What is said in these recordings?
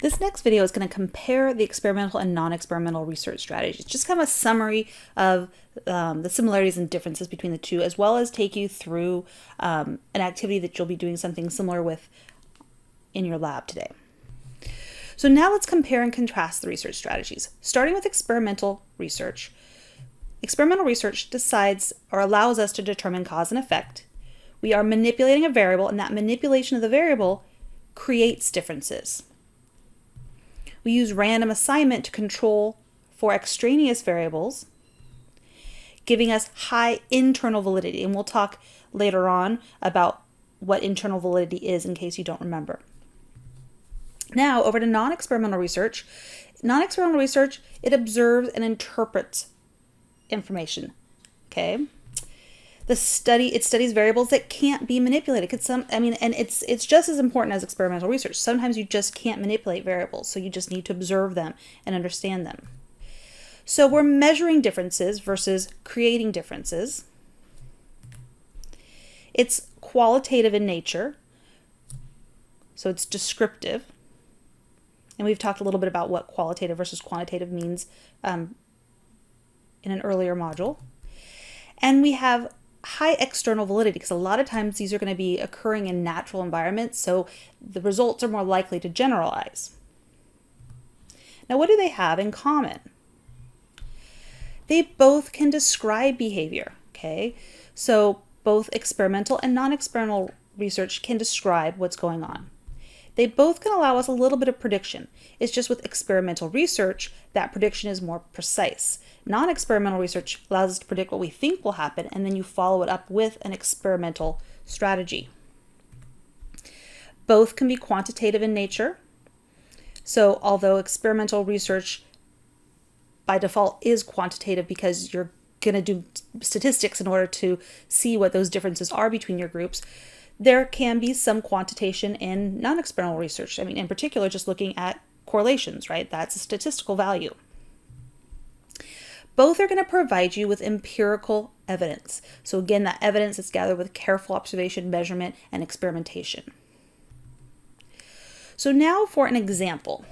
This next video is going to compare the experimental and non-experimental research strategies. Just kind of a summary of the similarities and differences between the two, as well as take you through an activity that you'll be doing something similar with in your lab today. So now let's compare and contrast the research strategies. Starting with experimental research. Experimental research decides or allows us to determine cause and effect. We are manipulating a variable, and that manipulation of the variable creates differences. We use random assignment to control for extraneous variables, giving us high internal validity. And we'll talk later on about what internal validity is in case you don't remember. Now over to non-experimental research. Non-experimental research, it observes and interprets information. Okay. It studies variables that can't be manipulated. And it's just as important as experimental research. Sometimes you just can't manipulate variables, so you just need to observe them and understand them. So we're measuring differences versus creating differences. It's qualitative in nature, so it's descriptive. And we've talked a little bit about what qualitative versus quantitative means in an earlier module. And we have high external validity, because a lot of times these are going to be occurring in natural environments, so the results are more likely to generalize. Now, what do they have in common? They both can describe behavior, okay? So both experimental and non-experimental research can describe what's going on. They both can allow us a little bit of prediction. It's just with experimental research, that prediction is more precise. Non-experimental research allows us to predict what we think will happen, and then you follow it up with an experimental strategy. Both can be quantitative in nature. So although experimental research by default is quantitative because you're going to do statistics in order to see what those differences are between your groups, there can be some quantitation in non-experimental research. I mean, in particular, just looking at correlations, right? That's a statistical value. Both are going to provide you with empirical evidence. So again, that evidence is gathered with careful observation, measurement, and experimentation. So now for an example.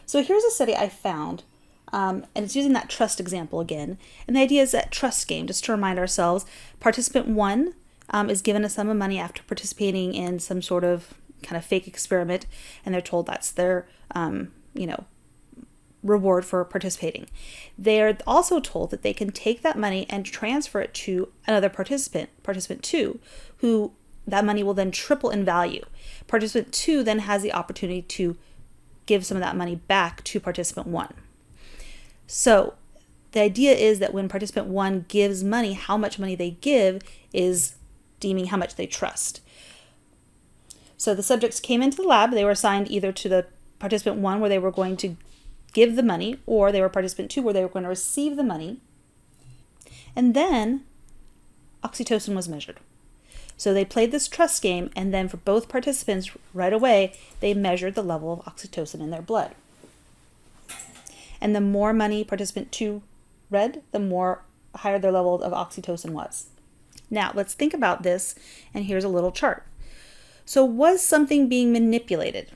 So here's a study I found, and it's using that trust example again. And the idea is that trust game, just to remind ourselves, participant 1 is given a sum of money after participating in some sort of kind of fake experiment, and they're told that's their, reward for participating. They're also told that they can take that money and transfer it to another participant, participant 2, who that money will then triple in value. Participant 2 then has the opportunity to give some of that money back to participant 1. So the idea is that when participant 1 gives money, how much money they give is deeming how much they trust. So the subjects came into the lab. They were assigned either to the participant 1, where they were going to give the money, or they were participant 2, where they were going to receive the money. And then oxytocin was measured. So they played this trust game, and then for both participants right away, they measured the level of oxytocin in their blood. And the more money participant 2 read, the higher their level of oxytocin was. Now let's think about this, and here's a little chart. So was something being manipulated?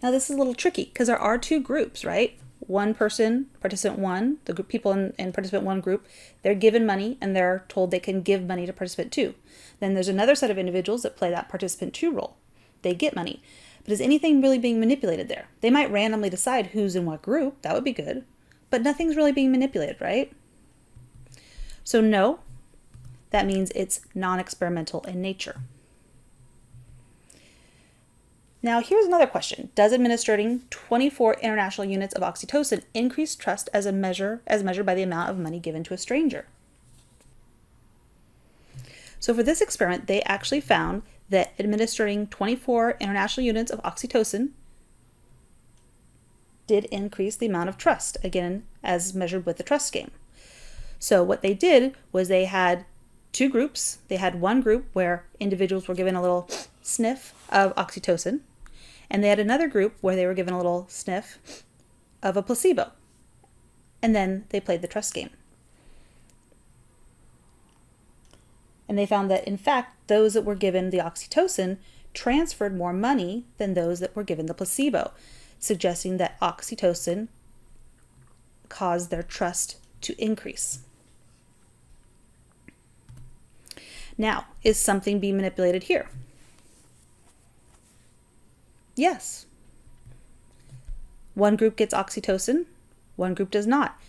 Now this is a little tricky because there are two groups, right? One person, participant 1, the group, people in participant 1 group, they're given money and they're told they can give money to participant 2. Then there's another set of individuals that play that participant 2 role. They get money. But is anything really being manipulated there? They might randomly decide who's in what group. That would be good. But nothing's really being manipulated, right? So no, that means it's non-experimental in nature. Now here's another question. Does administering 24 international units of oxytocin increase trust as measured by the amount of money given to a stranger? So for this experiment, they actually found that administering 24 international units of oxytocin did increase the amount of trust, again, as measured with the trust game. So what they did was they had two groups. They had one group where individuals were given a little sniff of oxytocin, and they had another group where they were given a little sniff of a placebo. And then they played the trust game. And they found that, in fact, those that were given the oxytocin transferred more money than those that were given the placebo, suggesting that oxytocin caused their trust to increase. Now, is something being manipulated here? Yes. One group gets oxytocin, one group does not.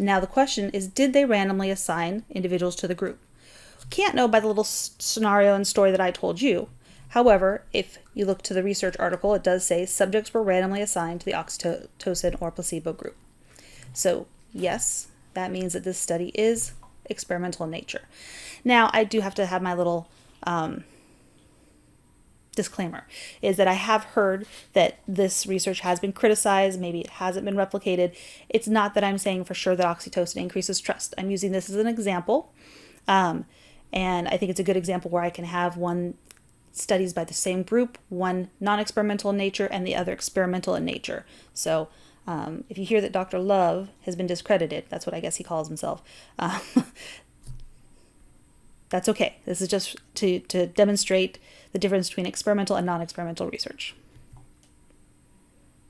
Now the question is, did they randomly assign individuals to the group? Can't know by the little scenario and story that I told you. However, if you look to the research article, it does say subjects were randomly assigned to the oxytocin or placebo group. So yes, that means that this study is experimental in nature. Now, I do have to have my little disclaimer, is that I have heard that this research has been criticized, maybe it hasn't been replicated. It's not that I'm saying for sure that oxytocin increases trust. I'm using this as an example, and I think it's a good example where I can have one studies by the same group, one non-experimental in nature and the other experimental in nature. So if you hear that Dr. Love has been discredited, that's what I guess he calls himself, that's okay. This is just to demonstrate the difference between experimental and non-experimental research.